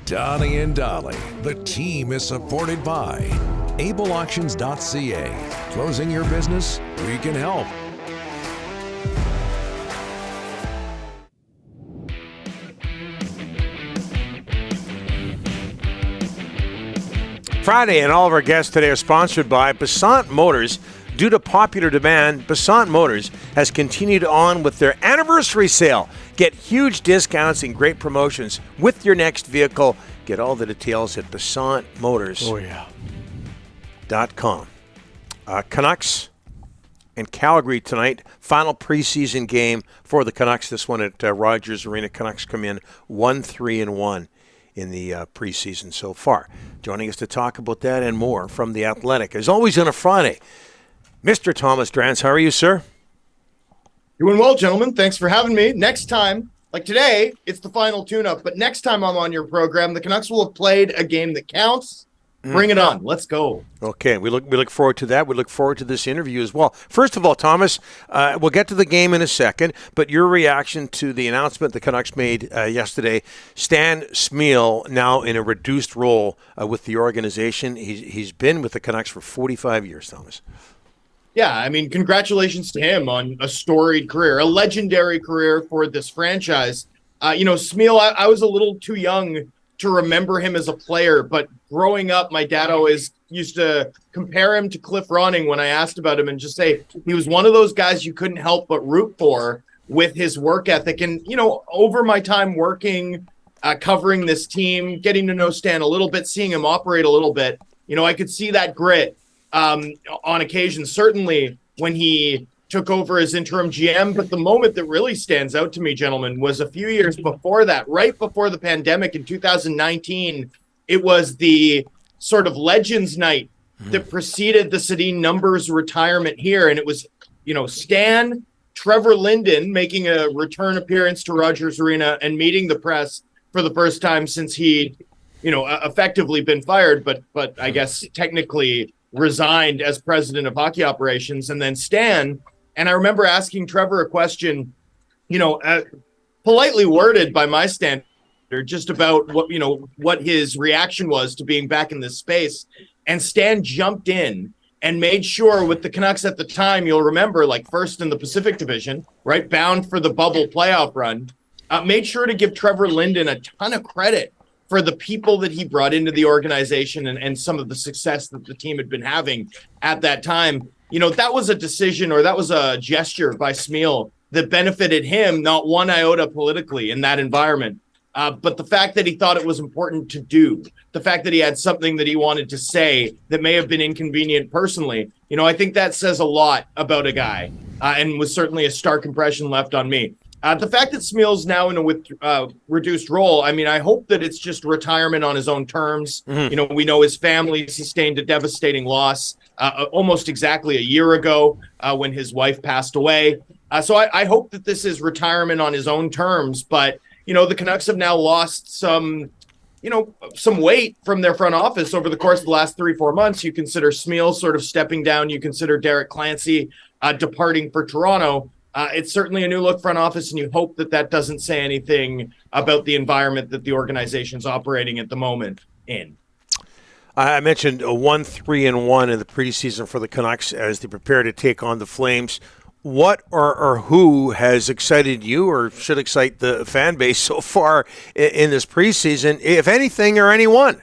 Donnie and Dolly. The team is supported by ableauctions.ca. Closing your business? We can help. Friday, and all of our guests today are sponsored by Basant Motors. Due to popular demand, Basant Motors has continued on with their anniversary sale. Get huge discounts and great promotions with your next vehicle. Get all the details at BasantMotors.com. Canucks and Calgary tonight. Final preseason game for the Canucks. This one at Rogers Arena. Canucks come in 1-3-1 in the preseason so far. Joining us to talk about that and more from The Athletic, as always on a Friday, Mr. Thomas Drance. How are you, sir? Doing well, gentlemen. Thanks for having me. Next time, like today, it's the final tune-up, but next time I'm on your program, the Canucks will have played a game that counts. Bring it on. Let's go. Okay, we look forward to that. We look forward to this interview as well. First of all, Thomas, we'll get to the game in a second, but your reaction to the announcement the Canucks made yesterday. Stan Smyl now in a reduced role with the organization. He's been with the Canucks for 45 years, Thomas. Yeah, I mean, congratulations to him on a storied career, a legendary career for this franchise. Smyl, I was a little too young to remember him as a player, but growing up, my dad always used to compare him to Cliff Ronning when I asked about him and just say he was one of those guys you couldn't help but root for with his work ethic. And, over my time working, covering this team, getting to know Stan a little bit, seeing him operate a little bit, I could see that grit on occasion, certainly when he took over as interim GM. But the moment that really stands out to me, gentlemen, was a few years before that, right before the pandemic in 2019. It was the sort of Legends Night that preceded the Sedin Numbers retirement here. And it was, Stan, Trevor Linden making a return appearance to Rogers Arena and meeting the press for the first time since he'd, effectively been fired, but I guess technically resigned as president of hockey operations. And then Stan, and I remember asking Trevor a question, politely worded by my standard, just about what his reaction was to being back in this space. And Stan jumped in and made sure, with the Canucks at the time, you'll remember, like first in the Pacific Division, right, bound for the bubble playoff run, made sure to give Trevor Linden a ton of credit for the people that he brought into the organization and some of the success that the team had been having at that time. That was a decision, or that was a gesture by Smyl that benefited him, not one iota politically in that environment. But the fact that he thought it was important to do, the fact that he had something that he wanted to say that may have been inconvenient personally, I think that says a lot about a guy, and was certainly a stark impression left on me. The fact that Smyl's now in a reduced role, I mean, I hope that it's just retirement on his own terms. Mm-hmm. We know his family sustained a devastating loss almost exactly a year ago when his wife passed away. So I hope that this is retirement on his own terms. But, the Canucks have now lost some weight from their front office over the course of the last 3-4 months. You consider Smyl sort of stepping down. You consider Derek Clancy departing for Toronto. It's certainly a new look front office, and you hope that doesn't say anything about the environment that the organization's operating at the moment in. I mentioned a 1-3-1 in the preseason for the Canucks as they prepare to take on the Flames. What or who has excited you, or should excite the fan base so far in this preseason, if anything or anyone?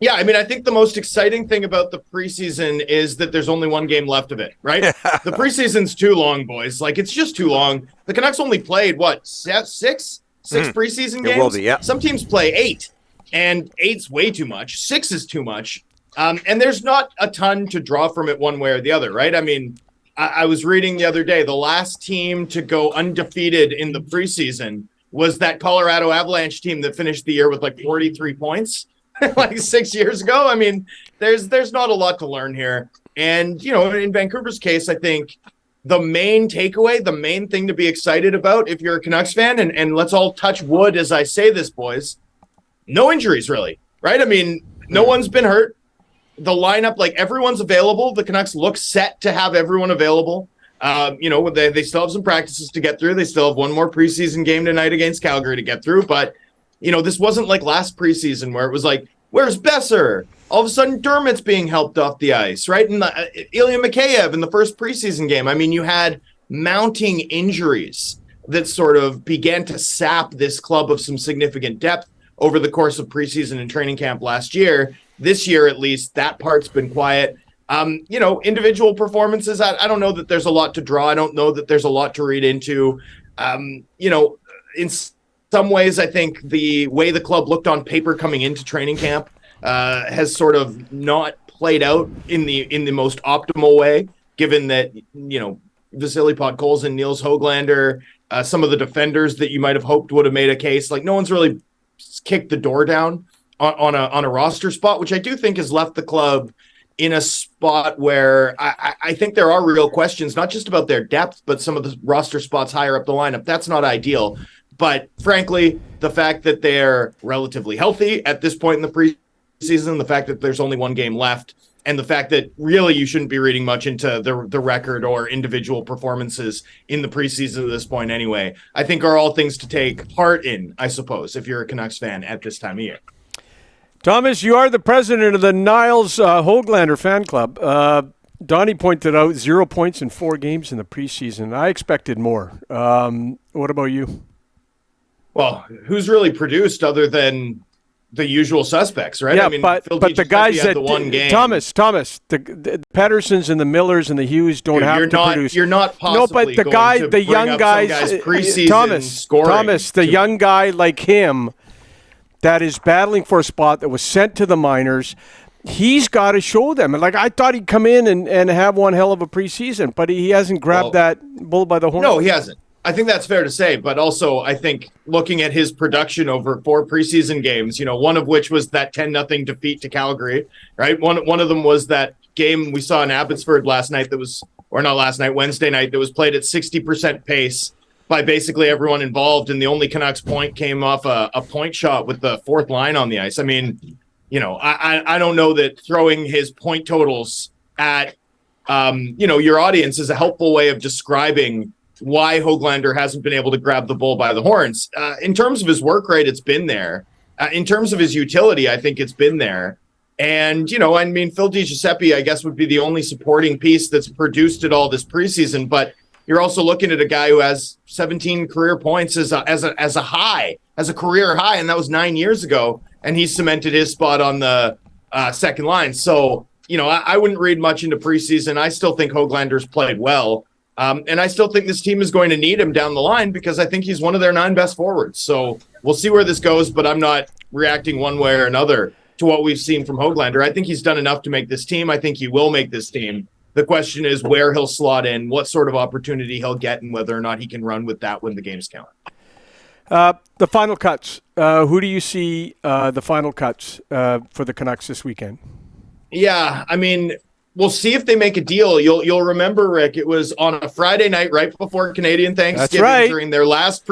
Yeah, I mean, I think the most exciting thing about the preseason is that there's only one game left of it, right? The preseason's too long, boys. Like, it's just too long. The Canucks only played, six preseason games? It will be, yeah. Some teams play 8, and 8's way too much. 6 is too much. And there's not a ton to draw from it one way or the other, right? I mean, I was reading the other day, the last team to go undefeated in the preseason was that Colorado Avalanche team that finished the year with 43 points. 6 years ago. I mean, there's not a lot to learn here. And, in Vancouver's case, I think the main takeaway, the main thing to be excited about if you're a Canucks fan, and let's all touch wood as I say this, boys, no injuries really, right? I mean, no one's been hurt. The lineup, everyone's available. The Canucks look set to have everyone available. They still have some practices to get through. They still have one more preseason game tonight against Calgary to get through, but This wasn't like last preseason where it was like, where's Besser? All of a sudden, Dermott's being helped off the ice, right? And Ilya Mikheyev in the first preseason game. I mean, you had mounting injuries that sort of began to sap this club of some significant depth over the course of preseason and training camp last year. This year, at least, that part's been quiet. Individual performances, I don't know that there's a lot to draw. I don't know that there's a lot to read into. In some ways, I think the way the club looked on paper coming into training camp has sort of not played out in the most optimal way, given that, Vasily Podkolzin, Niels Höglander, some of the defenders that you might have hoped would have made a case, like no one's really kicked the door down on a roster spot, which I do think has left the club in a spot where I think there are real questions, not just about their depth, but some of the roster spots higher up the lineup. That's not ideal. But frankly, the fact that they're relatively healthy at this point in the preseason, the fact that there's only one game left, and the fact that really you shouldn't be reading much into the record or individual performances in the preseason at this point anyway, I think are all things to take heart in, I suppose, if you're a Canucks fan at this time of year. Thomas, you are the president of the Niles Höglander fan club. Donnie pointed out 0 points in 4 games in the preseason. I expected more. What about you? Well, who's really produced other than the usual suspects, right? Yeah, I mean, but the guys that the one game. Thomas, the Pedersons and the Millers and the Hughes don't have to produce. You're not possibly but the young guys, preseason scoring. Thomas, the young guy like him that is battling for a spot that was sent to the minors, he's got to show them. And I thought he'd come in and have one hell of a preseason, but he hasn't grabbed that bull by the horn. No, he hasn't. I think that's fair to say, but also I think looking at his production over 4 preseason games, one of which was that 10-0 defeat to Calgary, right? One of them was that game we saw in Abbotsford Wednesday night, that was played at 60% pace by basically everyone involved, and the only Canucks point came off a point shot with the fourth line on the ice. I mean, I don't know that throwing his point totals at, your audience is a helpful way of describing why Höglander hasn't been able to grab the bull by the horns. In terms of his work rate, it's been there. In terms of his utility, I think it's been there. And, Phil DiGiuseppe, I guess, would be the only supporting piece that's produced it all this preseason. But you're also looking at a guy who has 17 career points as a career high, and that was 9 years ago. And he's cemented his spot on the second line. So, I wouldn't read much into preseason. I still think Höglander's played well. And I still think this team is going to need him down the line because I think he's one of their 9 best forwards. So we'll see where this goes, but I'm not reacting one way or another to what we've seen from Höglander. I think he's done enough to make this team. I think he will make this team. The question is where he'll slot in, what sort of opportunity he'll get, and whether or not he can run with that when the games count. The final cuts. Who do you see the final cuts for the Canucks this weekend? Yeah, I mean, we'll see if they make a deal. You'll remember, Rick, it was on a Friday night right before Canadian Thanksgiving during their last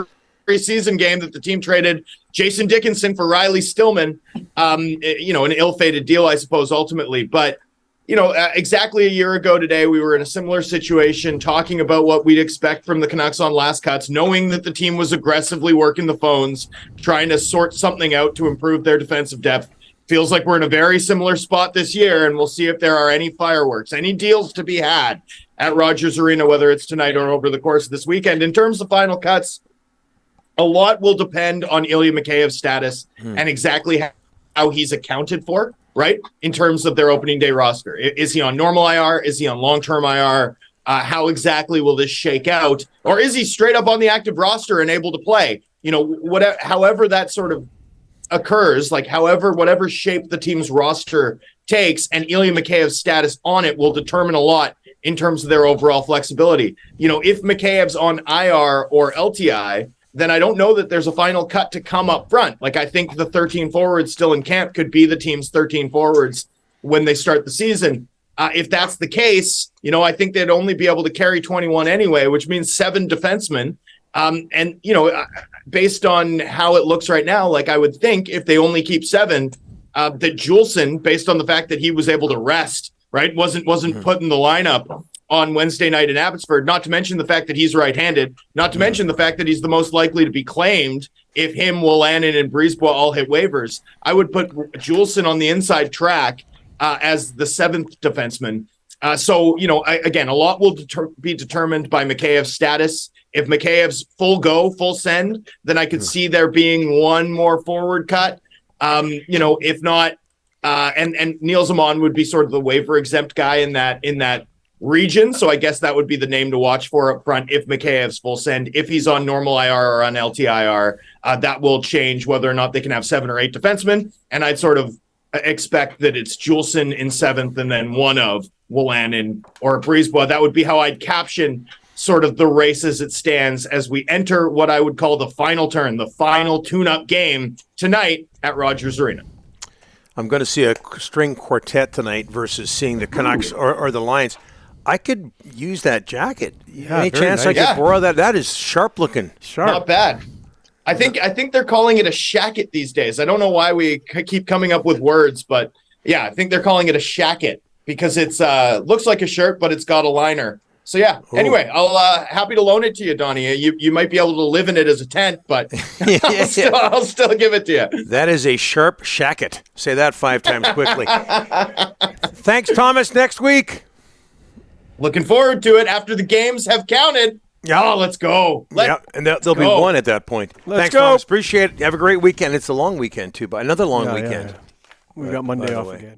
preseason game that the team traded Jason Dickinson for Riley Stillman. An ill-fated deal, I suppose, ultimately. But, exactly a year ago today, we were in a similar situation talking about what we'd expect from the Canucks on last cuts, knowing that the team was aggressively working the phones, trying to sort something out to improve their defensive depth. Feels like we're in a very similar spot this year, and we'll see if there are any fireworks, any deals to be had at Rogers Arena, whether it's tonight or over the course of this weekend. In terms of final cuts, a lot will depend on Ilya Mikheyev's status and exactly how he's accounted for, right, in terms of their opening day roster. Is he on normal IR? Is he on long-term IR? How exactly will this shake out? Or is he straight up on the active roster and able to play? However that sort of occurs, whatever shape the team's roster takes, and Ilya Mikheyev's status on it will determine a lot in terms of their overall flexibility. If Mikheyev's on IR or LTI, then I don't know that there's a final cut to come up front. I think the 13 forwards still in camp could be the team's 13 forwards when they start the season. If that's the case, I think they'd only be able to carry 21 anyway, which means 7 defensemen. Based on how it looks right now, I would think if they only keep 7, that Juleson, based on the fact that he was able to rest, right, wasn't put in the lineup on Wednesday night in Abbotsford, not to mention the fact that he's right-handed, not to mention the fact that he's the most likely to be claimed if him, Wolanin, and Brisebois all hit waivers, I would put Juleson on the inside track as the 7th defenseman. So, again, a lot will be determined by Mikheyev's status. If Mikheyev's full send, then I could see there being one more forward cut. If not, and Neil Zaman would be sort of the waiver exempt guy in that region. So I guess that would be the name to watch for up front if Mikheyev's full send. If he's on normal IR or on LTIR, that will change whether or not they can have 7 or 8 defensemen. And I'd sort of expect that it's Juleson in 7th and then one of Wolanin or Brisebois. That would be how I'd caption sort of the race as it stands as we enter what I would call the final turn, the final tune-up game tonight at Rogers Arena. I'm going to see a string quartet tonight versus seeing the Canucks or the Lions. I could use that jacket. Yeah, Any chance nice. I could borrow that? That is sharp looking. Sharp. Not bad. I think they're calling it a shacket these days. I don't know why we keep coming up with words, but yeah, I think they're calling it a shacket because it's looks like a shirt, but it's got a liner. So yeah. Ooh. Anyway, I'll happy to loan it to you, Donnie. You might be able to live in it as a tent, but I'll still give it to you. That is a sharp shacket. Say that 5 times quickly. Thanks, Thomas. Next week. Looking forward to it after the games have counted. Yeah. Oh, let's go. And there'll be one at that point. Thanks, go. Thomas. Appreciate it. Have a great weekend. It's a long weekend, too, but another long weekend. Yeah. We've got Monday off again.